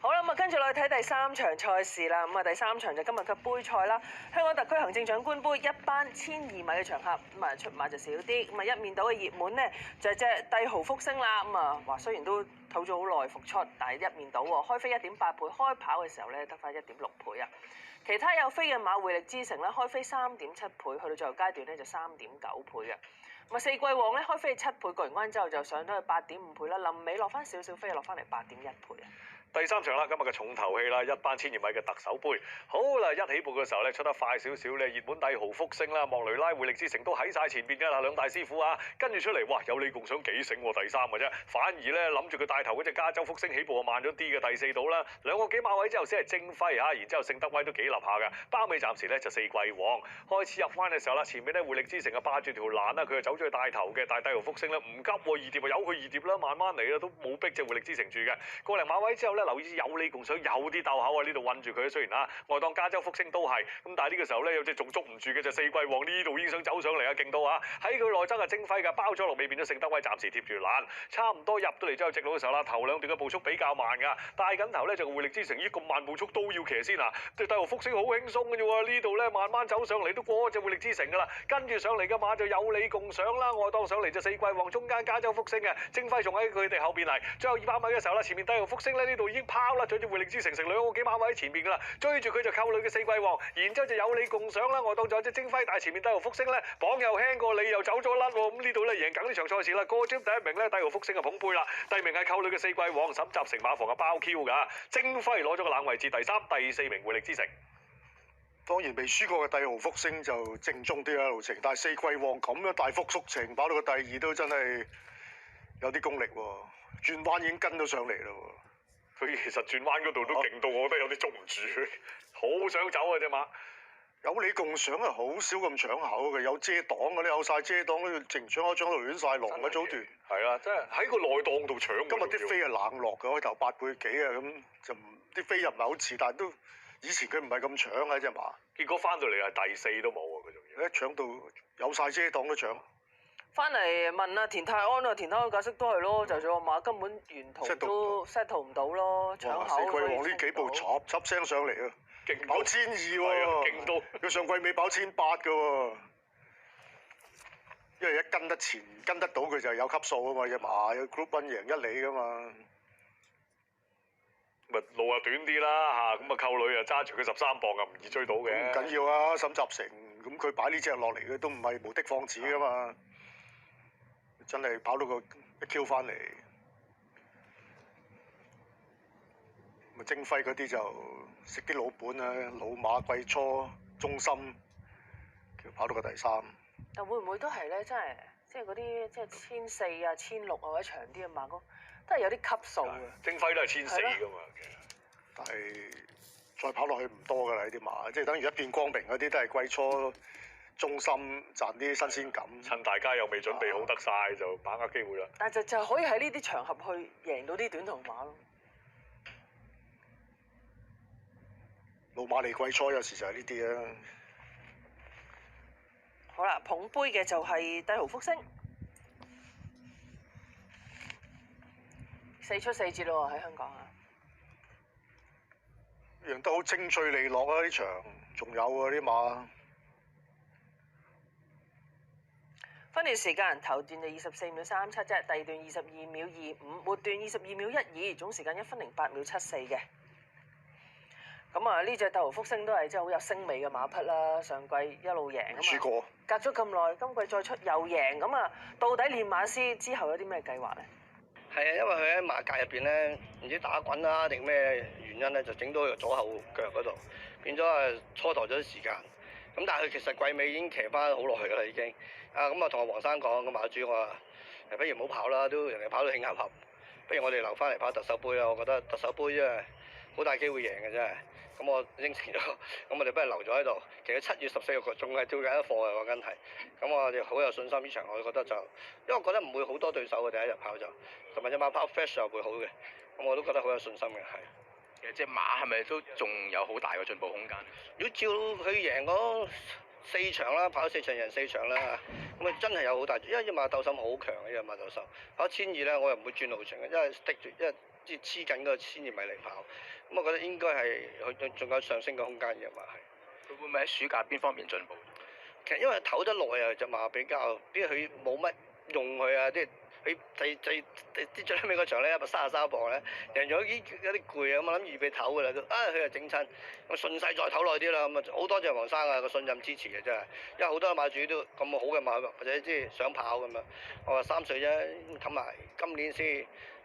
好啦，咁啊，跟住落去睇第三場賽事啦。咁啊，第三場就今日嘅杯賽啦。香港特區行政長官杯一班1200米嘅場合，咁啊出馬就少啲。咁啊一面倒嘅熱門呢，就係隻帝豪福星啦。咁啊話雖然都唞咗好耐復出，但係一面倒喎，開飛1.8倍，開跑嘅時候咧得翻1.6倍啊。其他有飛嘅馬匯力之城咧，開飛3.7倍，去到最後階段咧就3.9倍嘅。咁啊四季王咧開飛7倍，過完關之後就上咗去8.5倍啦。臨尾落翻少少飛，落翻嚟8.1倍啊。第三場啦，今日嘅重頭戲啦，一班1200米嘅特首杯。好啦，一起步嘅時候咧，出得快少少咧，熱門帝豪福星啦、莫雷拉、匯力之城都喺晒前邊㗎啦，兩大師傅啊，跟住出嚟，哇，有你共賞幾醒喎，第三嘅啫，反而咧諗住佢帶頭嗰隻加州福星起步啊慢咗啲嘅，第四度啦，2個幾馬位之後先係精輝嚇，然之後聖德威都幾立下㗎，包尾暫時咧就四季王，開始入彎嘅時候啦，前面咧匯力之城啊霸住條欄啦，佢就走咗去帶頭嘅，但係帝豪福星咧唔急喎，二碟啊由佢二碟啦，慢慢嚟啦，都冇逼隻匯力之城住嘅，個零馬位之後咧。留意有你共賞有啲鬥口啊！呢度韞住佢，雖然外檔加州福星都係咁，但係呢個時候咧有隻仲捉唔住嘅就四季王，呢度已經想走上嚟啊，勁到啊！喺佢內側係精輝㗎，包咗落尾變咗聖德威，暫時貼住欄，差唔多入到嚟之後直路嘅時候啦，頭兩段嘅步速比較慢㗎，帶緊頭咧就匯力之城，咦咁慢步速都要騎先啊！對帝豪福星好輕鬆嘅啫喎，呢度咧慢慢走上嚟都過咗隻匯力之城㗎啦，跟住上嚟嘅馬就有你共賞啦，外檔上嚟就四季王，中間加州福星嘅精輝仲喺佢哋後邊嚟，最後200米嘅時候啦，前面帝豪福星咧呢度已經拋啦，追住匯力之城成2個幾馬位喺前邊噶啦，追住佢就扣女嘅四季王，然之後就有你共賞啦，外檔仲有隻精輝，但係前面帝豪福星咧磅又輕過你又走咗甩喎，咁呢度咧贏緊呢場賽事啦，個招第一名咧帝豪福星就捧杯啦，第二名係扣女嘅四季王，沈集成馬房嘅包 Q 噶，精輝攞咗個冷位置第三，第四名匯力之城。當然未輸過嘅帝豪福星就正宗啲啦路程，但係四季王咁樣大幅縮程跑到個第二都真係有啲功力喎，轉彎已經跟到上嚟啦喎。佢其實轉彎嗰度都勁到，我覺得有啲捉唔住，好想走啊隻馬。有你共賞係好少咁搶口嘅，有遮擋嗰啲有晒遮擋，都淨搶口搶到亂晒龍嘅組段。係啊，真係喺個內檔度搶。今日啲飛係冷落嘅，開頭8倍幾啊，咁就啲飛又唔係好似，但係都以前佢唔係咁搶啊隻馬。結果翻到嚟係第四都冇啊，佢仲要。一搶到有晒遮擋都搶。翻嚟問阿田泰安啊，田泰安解釋都係咯，就咗馬根本沿途都 settle 唔到咯，搶口。四季王呢幾步插聲上嚟啊，勁跑1200喎，勁到佢上季尾跑1800嘅喎，因為一跟得前跟得到佢就有級數啊嘛，隻馬有 Group 1贏1里噶嘛。咪路啊短啲啦嚇，咁啊扣女啊揸住佢13磅啊，唔易追到嘅。唔緊要啊，沈集成咁佢擺呢隻落嚟嘅都唔係無的放矢噶嘛。真係跑到個一 Q 翻嚟，咪精輝嗰啲就食啲老本啊，老馬季初中心，跑到個第三。但會唔會都係咧？真係即係嗰啲即係1400啊、1600啊或者長啲嘅馬哥，都係有啲級數嘅。精輝都係1400噶嘛，其實。但係再跑落去唔多噶啦，呢啲馬，即係等於一片光明嗰啲都係季初。中心賺啲新鮮感，趁大家又未準備好得晒，就把握機會啦。但係就可以喺呢啲場合去贏到啲短途馬咯。老馬嚟季初有時就係呢啲啊。好啦，捧杯嘅就係帝豪福星，4出4捷咯喺香港啊！贏得好精粹利落啊！呢場仲有啊啲馬。分段時間頭段就24秒37啫，第二段22秒25，末段22秒12，總時間1分08秒74嘅。咁啊，呢隻帝豪福星都係真係好有星味嘅馬匹啦，上季一路贏啊嘛。輸過。隔咗咁耐，今季再出又贏，咁啊，到底練馬師之後有啲咩計劃咧？係啊，因為佢喺馬界入邊咧，唔知打滾啦定咩原因咧，就整到佢左後腳嗰度，變咗蹉跎咗啲時間。咁但係佢其實季尾已經騎翻好耐㗎啦，已經。咁啊同阿黃生講，咁馬主我話不如唔好跑啦，都人哋跑到興合合，不如我哋留翻嚟跑特首杯啦。我覺得特首杯真係好大機會贏嘅真係。咁我應承咗，咁我哋不如留咗喺度。其實7月14號仲係跳緊一課嘅講緊係。咁我哋好有信心呢場，我覺得就，因為我覺得唔會好多對手嘅第一日跑就，同埋隻馬跑 fresh 又會好嘅。咁我都覺得好有信心嘅係。其實隻馬係咪都仲有好大嘅進步空間？如果照佢贏嗰4場啦，跑咗4場贏4場啦，咁啊真係有好大，因為隻馬鬥心好強嘅，隻馬鬥心跑1200咧，我又唔會轉路程嘅，因為滴住，因為即係黐緊嗰個1200米嚟跑，咁我覺得應該係佢仲有上升嘅空間嘅馬係。佢會唔會喺暑假邊方面進步？其實因為唞得耐啊，隻馬比較，因為佢冇乜用佢啊，即係佢最尾嗰場咧133磅咧，贏咗有啲攰啊，咁我諗預備唞㗎啦都，佢又整親，我順勢再唞耐啲啦，咁啊好多謝黃生啊個信任支持嘅真係，因為好多馬主都咁好嘅馬或者即係想跑咁樣，我話3歲啫，氹埋今年先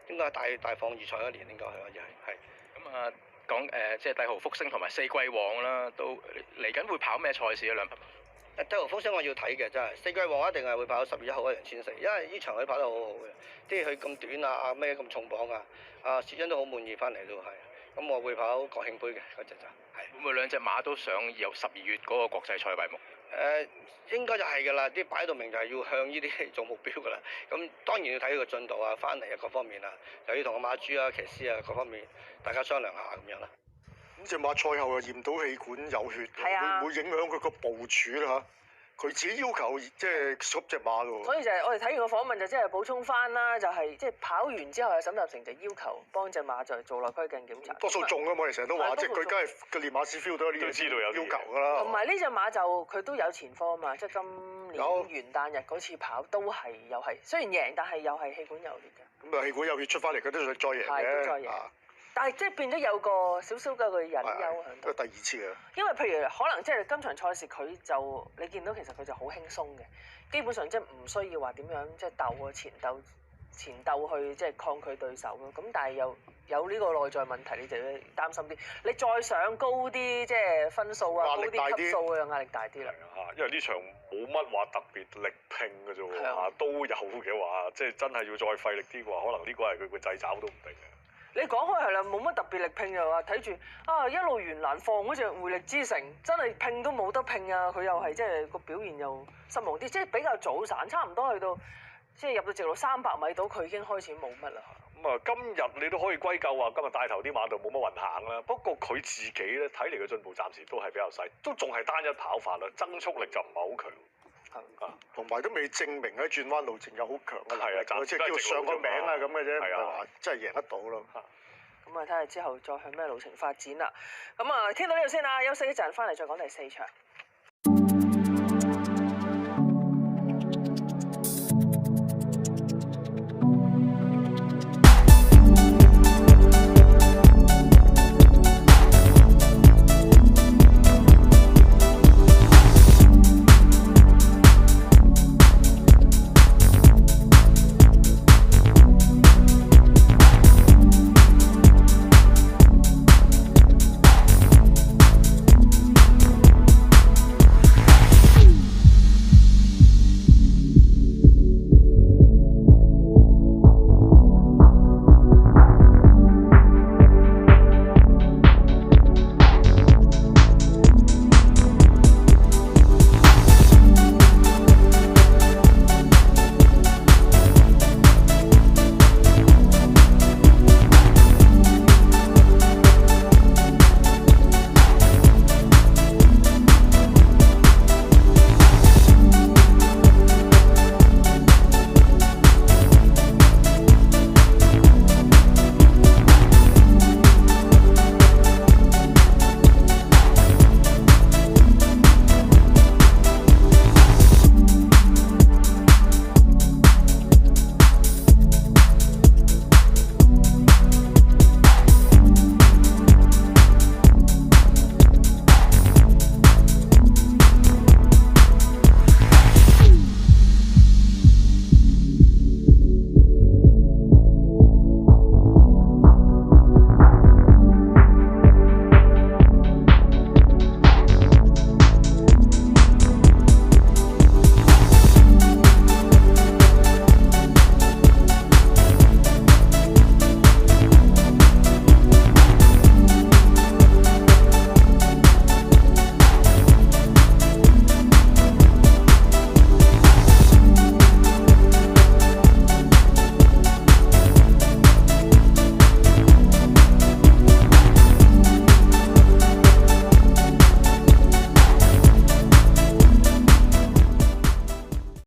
應該係大放異彩一年應該係可以係。咁啊講即係帝豪福星同埋四季旺啦，都嚟緊會跑咩賽事啊兩匹？帝豪福星我要睇嘅真係，四季旺一定係會跑10月1號一樣1400，因為呢場佢跑得好好嘅，即係佢咁短啊，咩咁重磅啊，薛恩都好滿意翻嚟都係，咁我會跑國慶杯嘅嗰隻就係。會唔會兩隻馬都想由12月嗰個國際賽為目？應該就係㗎啦，啲擺到明就係要向呢啲做目標㗎啦。咁當然要睇佢個進度啊、翻嚟啊各方面啊，又要同個馬主啊、騎師啊各方面大家商量下咁樣啦。咁隻馬賽後又驗到氣管有血，係啊會唔會影響佢個部署啦嚇？佢自己要求即係縮隻馬㗎喎。所以就係我哋睇完個訪問就即係補充翻啦，就係即係跑完之後，沈立成就要求幫隻馬就做內窺鏡檢查。多數中㗎嘛，我哋成日都話，係即係佢梗係個練馬師 feel 到呢都知道有要啲嘢求㗎啦。同埋呢隻馬就佢都有前科啊嘛，即係今年元旦日嗰次跑都係又係雖然贏，但係又係氣管有血嘅。咁啊，氣管有血出翻嚟，佢都想再贏係都再贏嘅。啊，但係即係變咗有個少少嘅個隱憂喺度。都係第二次啊。因為譬如可能即係今場賽事佢就你見到其實佢就好輕鬆嘅，基本上即係唔需要話點樣即係鬥啊前鬥去即係抗拒對手咯。咁但係又有呢個內在問題，你就要擔心啲。你再上高啲即係分數啊，高壓力大啲啲級數啊，壓力大啲啦。嚇，因為呢場冇乜話特別力拼嘅啫喎，係啊嚇都有嘅話，即係真係要再費力啲嘅話，可能呢個係佢個掣肘都唔定嘅。你講開係啦，冇乜特別力拼就話睇住一路原欄放嗰隻匯力之城，真係拼都冇得拼啊！佢又係即係個表現又失望啲，即係比較早散，差唔多去到即係入到直路300米度，佢已經開始冇乜啦。咁啊，今日你都可以歸咎話今日帶頭啲馬度冇乜運行啦。不過佢自己咧睇嚟嘅進步暫時都係比較細，都仲係單一跑法啦，增速力就唔係好強。同埋都未證明喺轉彎路程有好強嘅能力，係啊暫時即係叫上個名啊咁嘅啫，唔係啊係話真係贏得到咯。咁啊，睇下之後再向咩路程發展啦。咁啊，傾到呢度先啦，休息一陣，翻嚟再講第4場。